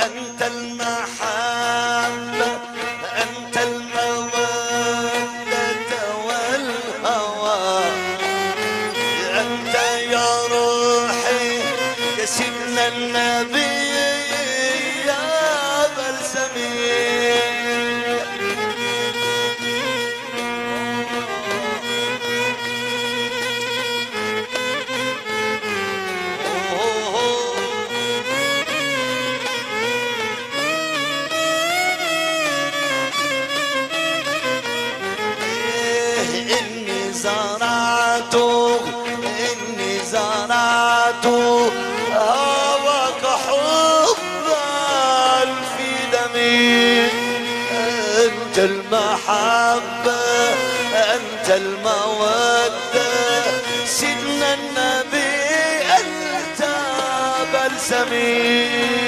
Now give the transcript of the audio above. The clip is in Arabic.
أنت المحبة أنت المودة والهوى أنت يا روحي يا سيدنا النبي يا بلسمي إني زرعت هواك حبا في دمي أنت المحبة أنت المودة سيدنا النبي أنت بلسمي